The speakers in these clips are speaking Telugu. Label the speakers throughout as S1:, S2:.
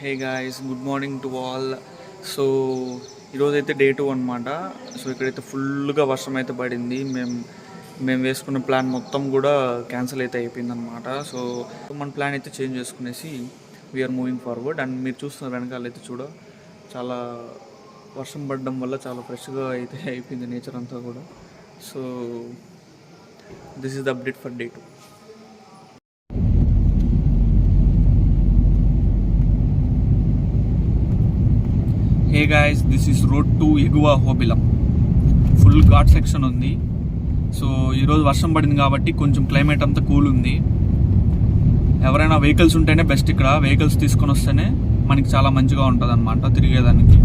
S1: Hey guys, good morning to all. So ఈరోజైతే డే 2 అనమాట. సో ఇక్కడైతే ఫుల్గా వర్షం అయితే పడింది. మేము వేసుకున్న ప్లాన్ మొత్తం కూడా క్యాన్సిల్ అయితే అయిపోయింది అనమాట. సో మన ప్లాన్ అయితే చేంజ్ చేసుకునేసి వీఆర్ మూవింగ్ ఫార్వర్డ్. అండ్ మీరు చూస్తున్న వెనకాల అయితే చాలా వర్షం పడడం వల్ల చాలా ఫ్రెష్గా అయితే అయిపోయింది నేచర్ అంతా కూడా. So this is the update for day 2. Hey guys, this is road to ఎగువ అహోబిలం. ఫుల్ ఘాట్ సెక్షన్ ఉంది. సో ఈరోజు వర్షం పడింది కాబట్టి కొంచెం క్లైమేట్ అంతా కూల్ ఉంది. ఎవరైనా వెహికల్స్ ఉంటేనే బెస్ట్. ఇక్కడ వెహికల్స్ తీసుకొని వస్తేనే మనకి చాలా మంచిగా ఉంటుంది అన్నమాట తిరిగేదానికి.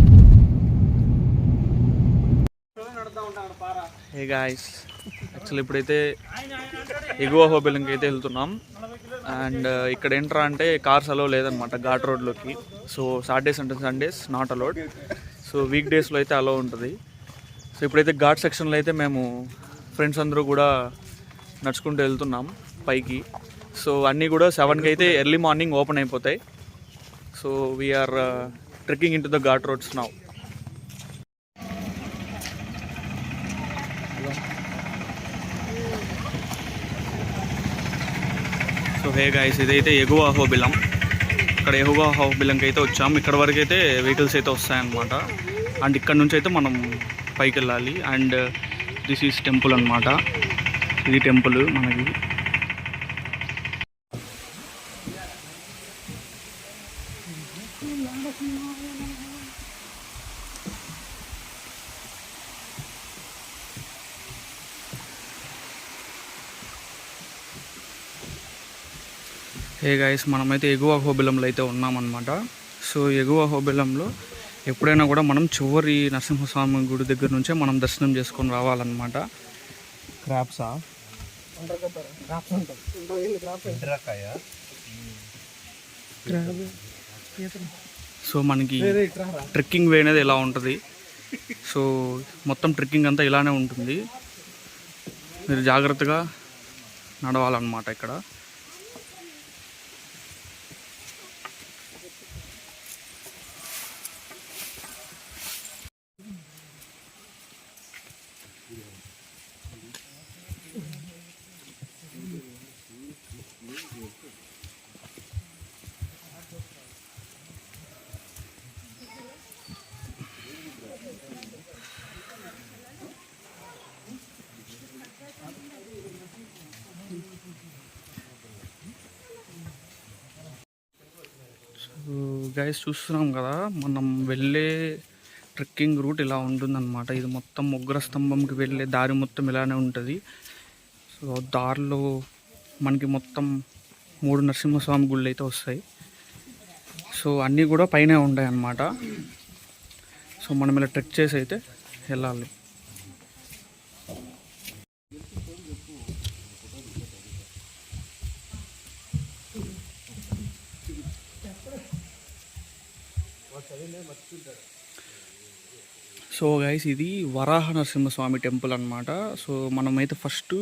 S1: హే గాయస్, యాక్చువల్లీ ఇప్పుడైతే ఎగువ అహోబిలంకి అయితే వెళ్తున్నాం. అండ్ ఇక్కడ ఏంట్రా అంటే కార్స్ అలో లేదనమాట ఘాట్ రోడ్లోకి. సో సాటర్డేస్ అంటే Sundays not allowed. So weak డేస్లో అయితే అలో ఉంటుంది. సో ఇప్పుడైతే ఘాట్ సెక్షన్లో అయితే మేము ఫ్రెండ్స్ అందరూ కూడా నడుచుకుంటూ వెళ్తున్నాం పైకి. సో అన్నీ కూడా 7కి అయితే ఎర్లీ మార్నింగ్ ఓపెన్ అయిపోతాయి. So we are trekking into the ghat roads now. So hey guys, ఇదైతే ఎగువ అహోబిలం. ఇక్కడ ఎగువ అహోబిలంకి అయితే వచ్చాము. ఇక్కడ వరకు అయితే వెహికల్స్ అయితే వస్తాయన్నమాట. అండ్ ఇక్కడ నుంచి అయితే మనం పైకి వెళ్ళాలి. అండ్ దిస్ ఈజ్ టెంపుల్ అనమాట. ఇది టెంపుల్ మనకి. హే గాయస్, మనమైతే ఎగువ అహోబిలంలో అయితే ఉన్నామన్నమాట. సో ఎగువ అహోబిలంలో ఎప్పుడైనా కూడా మనం చివరి నరసింహస్వామి గుడి దగ్గర నుంచే మనం దర్శనం చేసుకొని రావాలన్నమాట. క్రాప్సా సో మనకి ట్రెక్కింగ్ వే అనేది ఇలా ఉంటుంది. సో మొత్తం ట్రెక్కింగ్ అంతా ఇలానే ఉంటుంది. మీరు జాగ్రత్తగా నడవాలన్నమాట ఇక్కడ. గైస్ చూస్తున్నాం కదా, మనం వెళ్ళే ట్రెక్కింగ్ రూట్ ఇలా ఉంటుందన్నమాట. ఇది మొత్తం ఉగ్రస్తంభంకి వెళ్ళే దారి మొత్తం ఇలానే ఉంటుంది. సో దారిలో మనకి మొత్తం 3 నరసింహస్వామి గుళ్ళు అయితే వస్తాయి. సో అన్నీ కూడా పైనే ఉంటాయి అన్నమాట. సో మనం ఇలా ట్రెక్ చేసి అయితే వెళ్ళాలి. సో గైస్, ఇది వరాహ నరసింహస్వామి టెంపుల్ అనమాట. సో మనమైతే ఫస్ట్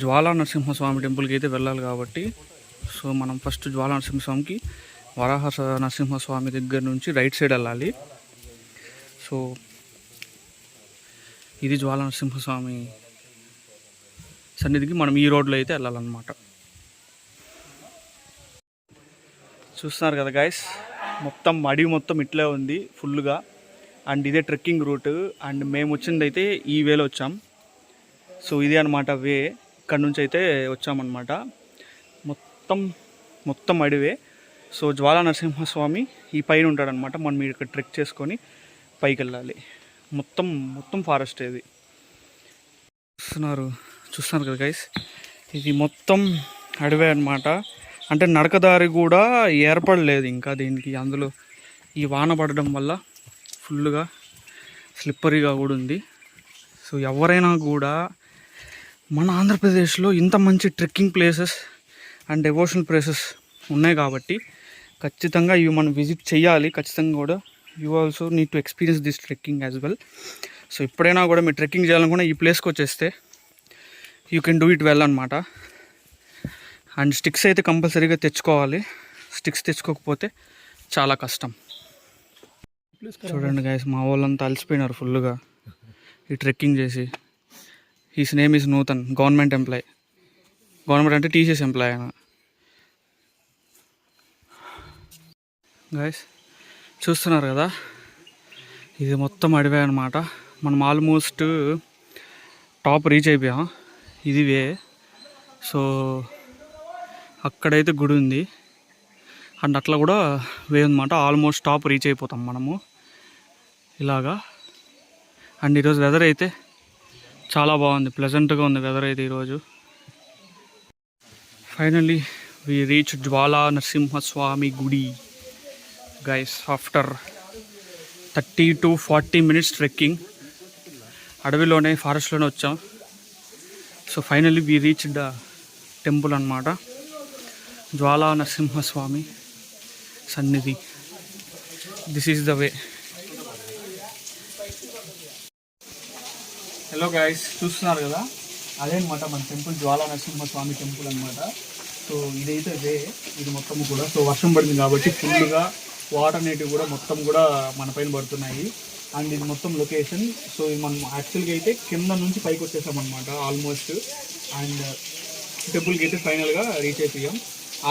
S1: జ్వాలా నరసింహస్వామి టెంపుల్కి అయితే వెళ్ళాలి కాబట్టి సో మనం ఫస్ట్ జ్వాలా నరసింహస్వామికి వరాహ నరసింహస్వామి దగ్గర నుంచి రైట్ సైడ్ వెళ్ళాలి. సో ఇది జ్వాలా నరసింహస్వామి సన్నిధికి మనం ఈ రోడ్లో అయితే వెళ్ళాలన్నమాట. చూస్తున్నారు కదా గైస్, మొత్తం అడవి మొత్తం ఇట్లే ఉంది ఫుల్గా. అండ్ ఇదే ట్రెక్కింగ్ రూట్. అండ్ మేము వచ్చింది అయితే ఈ వేలో వచ్చాం. సో ఇదే అనమాట వే. ఇక్కడ నుంచి అయితే వచ్చామన్నమాట. మొత్తం అడివే. సో జ్వాలా నరసింహస్వామి ఈ పైన ఉంటాడనమాట. మనం ఇక్కడ ట్రెక్ చేసుకొని పైకి వెళ్ళాలి. మొత్తం ఫారెస్ట్ ఇది. చూస్తున్నారు కదా గైస్, ఇది మొత్తం అడవే అనమాట. అంటే నడకదారి కూడా ఏర్పడలేదు ఇంకా దీనికి. అందులో ఈ వాన పడడం వల్ల ఫుల్గా స్లిప్పరీగా కూడా ఉంది. సో ఎవరైనా కూడా మన ఆంధ్రప్రదేశ్లో ఇంత మంచి trekking places and devotional places ఉన్నాయి కాబట్టి ఖచ్చితంగా ఇవి మనం విజిట్ చేయాలి. ఖచ్చితంగా కూడా you also need to experience this trekking as well. So ఎప్పుడైనా కూడా మీరు ట్రెక్కింగ్ చేయాలనుకున్నా ఈ ప్లేస్కి వచ్చేస్తే you can do it well అనమాట. అండ్ స్టిక్స్ అయితే కంపల్సరీగా తెచ్చుకోవాలి. స్టిక్స్ తెచ్చుకోకపోతే చాలా కష్టం. చూడండి గైస్, మా వాళ్ళంతా అలసిపోయినారు ఫుల్గా ఈ ట్రెక్కింగ్ చేసి. His name is Nutan, government employee. Government అంటే టీసీఎస్ ఎంప్లాయ్ ఆయన. గైస్ చూస్తున్నారు కదా, ఇది మొత్తం అడివే అనమాట. మనం ఆల్మోస్ట్ టాప్ రీచ్ అయిపోయాం. ఇది వే. సో అక్కడైతే గుడి ఉంది అండ్ అట్లా కూడా వే అనమాట. ఆల్మోస్ట్ టాప్ రీచ్ అయిపోతాం మనము ఇలాగా. అండ్ ఈరోజు వెదర్ అయితే చాలా బాగుంది, ప్లెజెంట్గా ఉంది వెదర్ అయితే ఈరోజు. Finally we reach Jwala Narasimhaswamy గుడి guys after 30 to 40 minutes trekking. అడవిలోనే, ఫారెస్ట్లోనే వచ్చాం. So finally we reach the temple అన్నమాట, జ్వాలా నరసింహస్వామి సన్నిధి. This is the way. Hello guys, చూస్తున్నారు కదా, అదే అనమాట మన టెంపుల్, జ్వాలా నరసింహస్వామి టెంపుల్ అనమాట. సో ఇదైతే వే, ఇది మొత్తం కూడా. సో వర్షం పడింది కాబట్టి ఫుల్గా వాటర్ అనేటివి కూడా మొత్తం కూడా మన పైన పడుతున్నాయి. అండ్ ఇది మొత్తం లొకేషన్. సో ఇది మనం యాక్చువల్గా అయితే కింద నుంచి పైకి వచ్చేసామన్నమాట ఆల్మోస్ట్. అండ్ టెంపుల్కి అయితే ఫైనల్గా రీచ్ అయిపోయాం.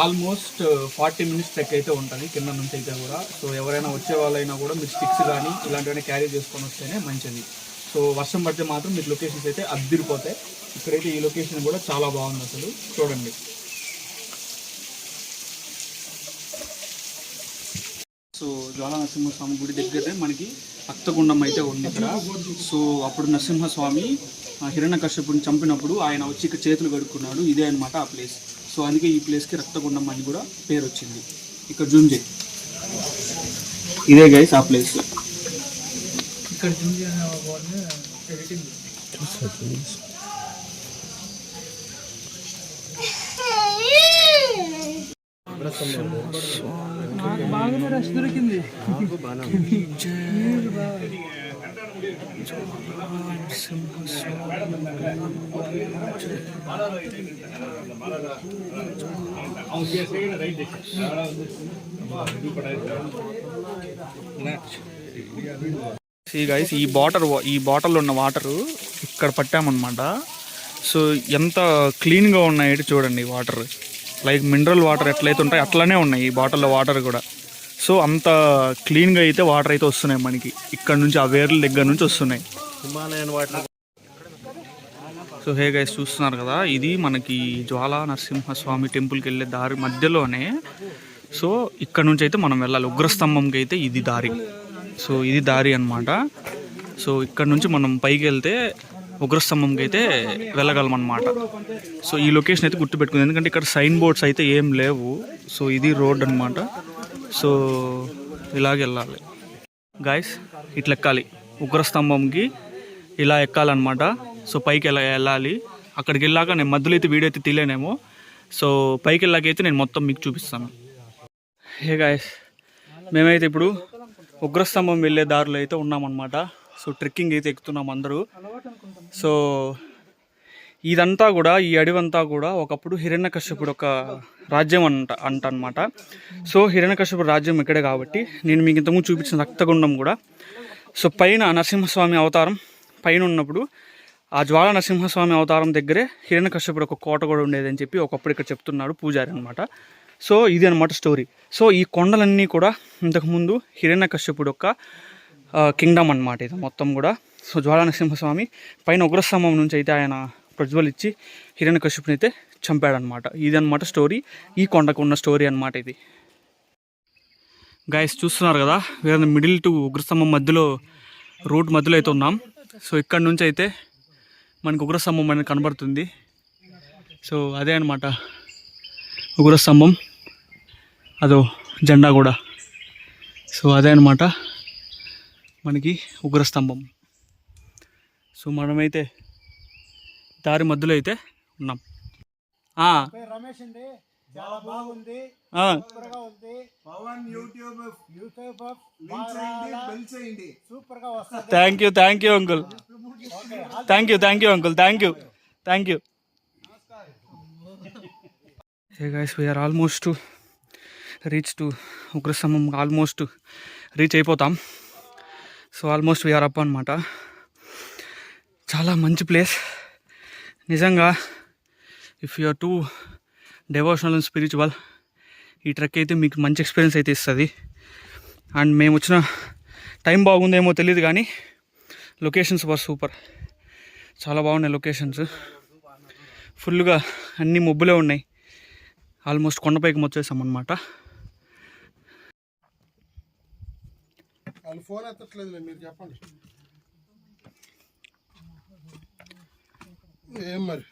S1: ఆల్మోస్ట్ 40 minutes ట్రెక్ అయితే ఉంటుంది కింద నుంచి అయితే కూడా. సో ఎవరైనా వచ్చే వాళ్ళైనా కూడా మీరు స్టిక్స్ కానీ ఇలాంటివన్నీ క్యారీ చేసుకొని వస్తేనే మంచిది. సో వర్షం పడితే మాత్రం మీకు లొకేషన్స్ అయితే అద్దిరిపోతాయి. ఇక్కడైతే ఈ లొకేషన్ కూడా చాలా బాగుంది అసలు, చూడండి. సో జ్వాలా నరసింహస్వామి గుడి దగ్గరే మనకి రక్తగుండం అయితే ఉంది ఇక్కడ. సో అప్పుడు నరసింహస్వామి హిరణ్యకశ్యపుని చంపినప్పుడు ఆయన వచ్చి ఇక్కడ చేతులు కడుక్కున్నాడు. ఇదే అనమాట ఆ ప్లేస్. సో అందుకే ఈ ప్లేస్కి రక్తగుండం అని కూడా పేరు వచ్చింది. ఇక్కడ జూమ్ చేయి, ఇదే గైస్ ఆ ప్లేస్. ఇక్కడ జూమ్ బాగానే రష్ దొరికింది. గైస్, ఈ బాటిల్లో ఉన్న వాటరు ఇక్కడ పట్టామన్నమాట. సో ఎంత క్లీన్గా ఉన్నాయి చూడండి వాటర్. లైక్ మినరల్ వాటర్ ఎట్లయితే ఉంటాయి అట్లానే ఉన్నాయి ఈ బాటిల్లో వాటర్ కూడా. సో అంత క్లీన్గా అయితే వాటర్ అయితే వస్తున్నాయి మనకి ఇక్కడ నుంచి, ఆ వేర్ల దగ్గర నుంచి వస్తున్నాయి, Himalayan water. So hey guys, చూస్తున్నారు కదా, ఇది మనకి జ్వాలా నరసింహస్వామి టెంపుల్కి వెళ్ళే దారి మధ్యలోనే. సో ఇక్కడ నుంచి అయితే మనం వెళ్ళాలి ఉగ్రస్తంభంకి అయితే ఇది దారి. సో ఇది దారి అన్నమాట. సో ఇక్కడ నుంచి మనం పైకి వెళ్తే ఉగ్రస్తంభంకి అయితే వెళ్ళగలం అన్నమాట. సో ఈ లొకేషన్ అయితే గుర్తుపెట్టుకుంది, ఎందుకంటే ఇక్కడ సైన్ బోర్డ్స్ అయితే ఏం లేవు. సో ఇది రోడ్ అనమాట. సో ఇలాగ వెళ్ళాలి గాయస్, ఇట్లా ఎక్కాలి ఉగ్రస్తంభంకి, ఇలా ఎక్కాలన్నమాట. సో పైకి వెళ్ళాలి. అక్కడికి వెళ్ళాక నేను మధ్యలో అయితే వీడియో అయితే తీయలేనేమో. సో పైకి వెళ్ళాకైతే నేను మొత్తం మీకు చూపిస్తాను. హే గాయస్, మేమైతే ఇప్పుడు ఉగ్రస్తంభం వెళ్ళే దారిలో అయితే ఉన్నామన్నమాట. సో ట్రెక్కింగ్ అయితే ఎక్కుతున్నాం అందరూ. సో ఇదంతా కూడా, ఈ అడవంతా కూడా ఒకప్పుడు హిరణ్యకశ్యపుడు ఒక రాజ్యం అనమాట. సో హిరణ్యకశ్యపుడు రాజ్యం ఇక్కడే కాబట్టి నేను మీకు ఇంతకుముందు చూపించిన రక్తగుండం కూడా. సో పైన నరసింహస్వామి అవతారం పైన ఉన్నప్పుడు ఆ జ్వాలా నరసింహస్వామి అవతారం దగ్గరే హిరణ్యకశ్యపుడు ఒక కోట కూడా ఉండేదని చెప్పి ఒకప్పుడు ఇక్కడ చెప్తున్నాడు పూజారి అనమాట. సో ఇది అనమాట స్టోరీ. సో ఈ కొండలన్నీ కూడా ఇంతకుముందు హిరణ్యకశ్యపుడు యొక్క కింగ్డమ్ అనమాట ఇది మొత్తం కూడా. సో జ్వాలా నరసింహస్వామి పైన ఉగ్రస్తంభం నుంచి అయితే ఆయన ప్రజ్వలిచ్చి హిరణ్యకశ్యపుని అయితే చంపాడనమాట. ఇది అనమాట స్టోరీ, ఈ కొండకు ఉన్న స్టోరీ అనమాట ఇది. గైస్ చూస్తున్నారు కదా, వేరే మిడిల్ టు ఉగ్రస్తంభం మధ్యలో, రోడ్ మధ్యలో అయితే ఉన్నాం. సో ఇక్కడ నుంచి అయితే మనకు ఉగ్రస్తంభం అనేది కనబడుతుంది. సో అదే అనమాట ఉగ్రస్తంభం, అదో జెండా కూడా. సో అదే అనమాట మనకి ఉగ్రస్తంభం. సో మనమైతే దారి మధ్యలో అయితే ఉన్నాం.
S2: రమేష్ అండి, చాలా బాగుంది, సూపర్ గా వస్తుంది.
S1: Thank you uncle, thank you. Hey guys, we are almost to reach to Ugrastambham almost reach అయిపోతాం. సో ఆల్మోస్ట్ వీఆర్ అప్ అనమాట. చాలా మంచి ప్లేస్ నిజంగా. If you are too devotional and spiritual, ఈ ట్రెక్ అయితే మీకు మంచి ఎక్స్పీరియన్స్ అయితే ఇస్తుంది. అండ్ మేము వచ్చిన టైం బాగుందేమో తెలియదు కానీ లొకేషన్స్ వర్ సూపర్. చాలా బాగున్నాయి లొకేషన్స్. ఫుల్గా అన్నీ మబ్బులే ఉన్నాయి. ఆల్మోస్ట్ కొండపైకి వచ్చేసాం అన్నమాట.
S2: ఫోన్ ఎత్తట్లేదు, మీరు చెప్పండి ఏం మరి.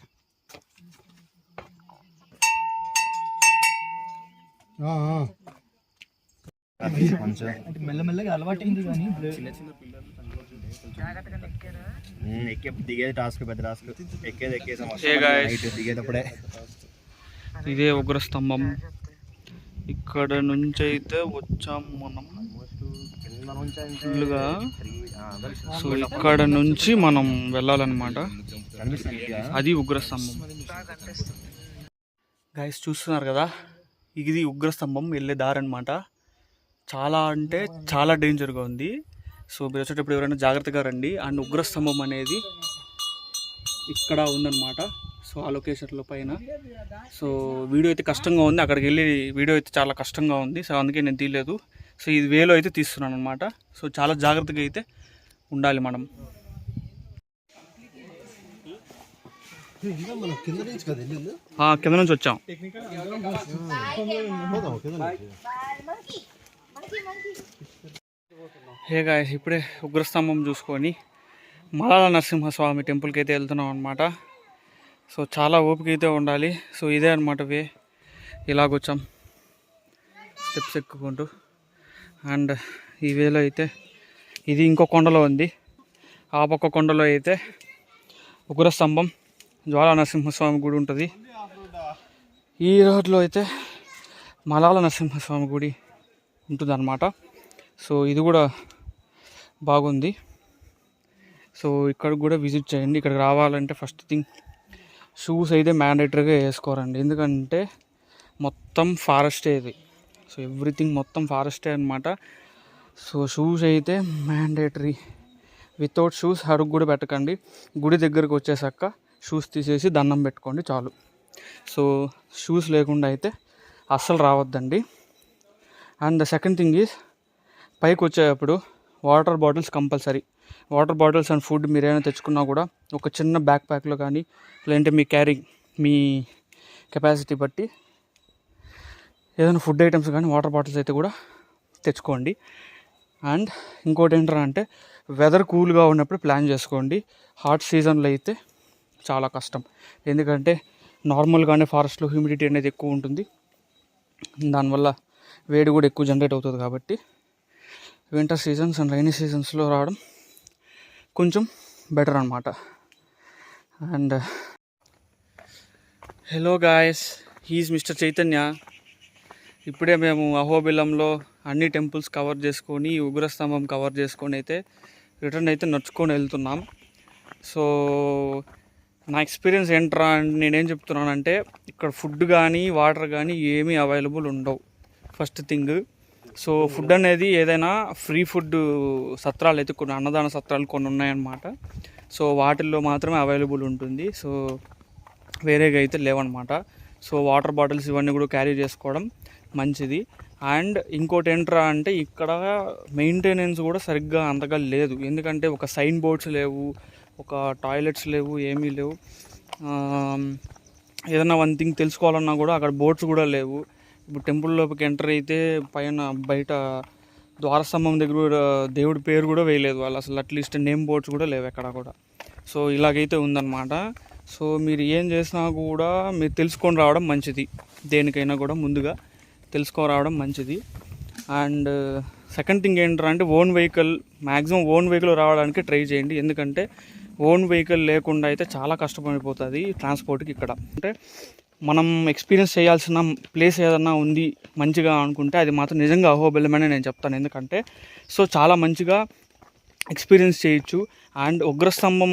S3: మెల్లమెల్లగా అలవాటైంది కానీ దిగేది టాస్క్, పెద్ద టాస్క్. ఎక్కేసాం దిగేటప్పుడే.
S1: ఇదే ఉగ్రస్తంభం. ఇక్కడ నుంచి అయితే వచ్చాం మనం ఫుల్గా. సో ఇక్కడ నుంచి మనం వెళ్ళాలన్నమాట. అది ఉగ్రస్తంభం. గైస్ చూస్తున్నారు కదా, ఇది ఉగ్రస్తంభం వెళ్ళే దారి అనమాట. చాలా అంటే చాలా డేంజర్గా ఉంది. సో మీరు వచ్చేటప్పుడు ఎవరైనా జాగ్రత్తగా రండి. అండ్ ఉగ్రస్తంభం అనేది ఇక్కడ ఉందన్నమాట. సో ఆ లొకేషన్లో పైన. సో వీడియో అయితే కష్టంగా ఉంది, అక్కడికి వెళ్ళి వీడియో అయితే చాలా కష్టంగా ఉంది. సో అందుకే నేను తీయలేదు. సో ఇది వేలో అయితే తీస్తున్నాను అనమాట. సో చాలా జాగ్రత్తగా అయితే ఉండాలి మనం. కింద నుంచి వచ్చాం. హే గాయ్స్, ఇప్పుడే ఉగ్రస్తంభం చూసుకొని మలాల నరసింహస్వామి టెంపుల్కి అయితే వెళ్తున్నాం అనమాట. సో చాలా ఓపిక అయితే ఉండాలి. సో ఇదే అనమాట వే. ఇలాగొచ్చాం స్టెప్స్ ఎక్కుకుంటూ. అండ్ ఈ వేలో అయితే ఇది ఇంకో కొండలో ఉంది. ఆ పక్క కొండలో అయితే ఉగ్రస్తంభం, జ్వాలా నరసింహస్వామి గుడి ఉంటుంది. ఈ రోడ్లో అయితే మలాల నరసింహస్వామి గుడి ఉంటుంది అన్నమాట. సో ఇది కూడా బాగుంది. సో ఇక్కడ కూడా విజిట్ చేయండి. ఇక్కడికి రావాలంటే ఫస్ట్ థింగ్ షూస్ అయితే మ్యాండేటరీగా వేసుకోరండి, ఎందుకంటే మొత్తం ఫారెస్టే ఇది. సో ఎవ్రీథింగ్ మొత్తం ఫారెస్టే అనమాట. సో షూస్ అయితే మ్యాండేటరీ. వితౌట్ షూస్ అడుగు కూడా పెట్టకండి. గుడి దగ్గరకు వచ్చేసాక షూస్ తీసేసి దండం పెట్టుకోండి చాలు. సో షూస్ లేకుండా అయితే అస్సలు రావద్దండి. And the second thing is, పైకి వచ్చేటప్పుడు water bottles compulsory. Water bottles and food మీరు ఏమైనా తెచ్చుకున్నా కూడా ఒక చిన్న బ్యాక్ ప్యాక్లో కానీ, లేదంటే మీ క్యారీ మీ కెపాసిటీ బట్టి ఏదైనా ఫుడ్ ఐటమ్స్ కానీ వాటర్ బాటిల్స్ అయితే కూడా తెచ్చుకోండి. అండ్ ఇంకోటి ఏంటంటే అంటే వెదర్ కూల్గా ఉన్నప్పుడు ప్లాన్ చేసుకోండి. హాట్ సీజన్లో అయితే చాలా కష్టం, ఎందుకంటే నార్మల్గానే ఫారెస్ట్లో హ్యూమిడిటీ అనేది ఎక్కువ ఉంటుంది. దానివల్ల వేడి కూడా ఎక్కువ జనరేట్ అవుతుంది. కాబట్టి వింటర్ సీజన్స్ అండ్ రైనీ సీజన్స్లో రావడం కొంచెం బెటర్ అనమాట. And hello guys, he is mister Chaitanya. ఇప్పుడే మేము అహోబిలంలో అన్ని టెంపుల్స్ కవర్ చేసుకొని, ఉగ్రస్తంభం కవర్ చేసుకొని అయితే రిటర్న్ అయితే నడుచుకొని వెళ్తున్నాం. సో నా ఎక్స్పీరియన్స్ ఏంట్రా అని నేనేం చెప్తున్నానంటే, ఇక్కడ ఫుడ్ కానీ వాటర్ కానీ ఏమీ అవైలబుల్ ఉండవు ఫస్ట్ థింగ్. సో ఫుడ్ అనేది ఏదైనా ఫ్రీ ఫుడ్ సత్రాలు అయితే కొన్ని అన్నదాన సత్రాలు కొన్ని ఉన్నాయన్నమాట. సో వాటిల్లో మాత్రమే అవైలబుల్ ఉంటుంది. సో వేరేగా అయితే లేవన్నమాట. సో వాటర్ బాటిల్స్ ఇవన్నీ కూడా క్యారీ చేసుకోవడం మంచిది. అండ్ ఇంకోటి ఏంట్రా అంటే, ఇక్కడ మెయింటెనెన్స్ కూడా సరిగ్గా అంతగా లేదు. ఎందుకంటే ఒక సైన్ బోర్డ్స్ లేవు, ఒక టాయిలెట్స్ లేవు, ఏమీ లేవు. ఏదైనా వన్ థింగ్ తెలుసుకోవాలన్నా కూడా అక్కడ బోర్డ్స్ కూడా లేవు. ఇప్పుడు టెంపుల్లోకి ఎంటర్ అయితే పైన బయట ద్వారస్తంభం దగ్గర కూడా దేవుడి పేరు కూడా వేయలేదు వాళ్ళు, అసలు అట్లీస్ట్ నేమ్ బోర్డ్స్ కూడా లేవు ఎక్కడ కూడా. సో ఇలాగైతే ఉందన్నమాట. సో మీరు ఏం చేసినా కూడా మీరు తెలుసుకొని రావడం మంచిది. దేనికైనా కూడా ముందుగా తెలుసుకొని రావడం మంచిది. అండ్ సెకండ్ థింగ్ ఏంటంటే అంటే own vehicle, maximum own vehicle రావడానికి ట్రై చేయండి. ఎందుకంటే ఓన్ వెహికల్ లేకుండా అయితే చాలా కష్టపడిపోతుంది ట్రాన్స్పోర్ట్కి ఇక్కడ. అంటే మనం ఎక్స్పీరియన్స్ చేయాల్సిన ప్లేస్ ఏదన్నా ఉంది మంచిగా అనుకుంటే అది మాత్రం నిజంగా అహోబిలమని నేను చెప్తాను. ఎందుకంటే సో చాలా మంచిగా ఎక్స్పీరియన్స్ చేయొచ్చు. అండ్ ఉగ్రస్తంభం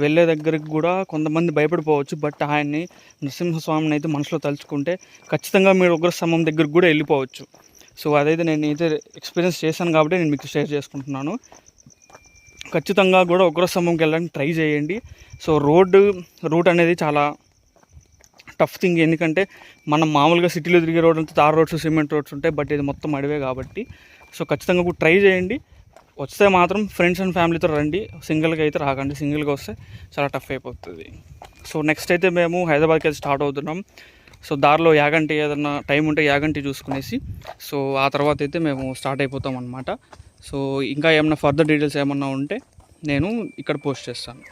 S1: వెళ్ళే దగ్గరికి కూడా కొంతమంది భయపడిపోవచ్చు, బట్ ఆయన్ని నరసింహస్వామిని అయితే మనసులో తలుచుకుంటే ఖచ్చితంగా మీరు ఉగ్రస్తంభం దగ్గరికి కూడా వెళ్ళిపోవచ్చు. సో అదైతే నేనైతే ఎక్స్పీరియన్స్ చేశాను కాబట్టి నేను మీకు షేర్ చేసుకుంటున్నాను. ఖచ్చితంగా కూడా ఉగ్రస్తంభంకి వెళ్ళడానికి ట్రై చేయండి. సో రూట్ అనేది చాలా టఫ్ థింగ్, ఎందుకంటే మనం మామూలుగా సిటీలో తిరిగే రోడ్ అంతా తార్ రోడ్స్, సిమెంట్ రోడ్స్ ఉంటాయి, బట్ ఇది మొత్తం అడవే కాబట్టి సో ఖచ్చితంగా కూడా ట్రై చేయండి. వస్తే మాత్రం ఫ్రెండ్స్ అండ్ ఫ్యామిలీతో రండి, సింగిల్గా అయితే రాకండి. సింగిల్గా వస్తే చాలా టఫ్ అయిపోతుంది. సో నెక్స్ట్ అయితే మేము హైదరాబాద్కి అయితే స్టార్ట్ అవుతున్నాం. సో దారిలో యాగంటి ఏదన్నా టైం ఉంటే యాగంటి చూసుకునేసి సో ఆ తర్వాత అయితే మేము స్టార్ట్ అయిపోతాం అన్నమాట. సో ఇంకా ఏమన్నా ఫర్దర్ డీటెయిల్స్ ఏమన్నా ఉంటే నేను ఇక్కడ పోస్ట్ చేస్తాను.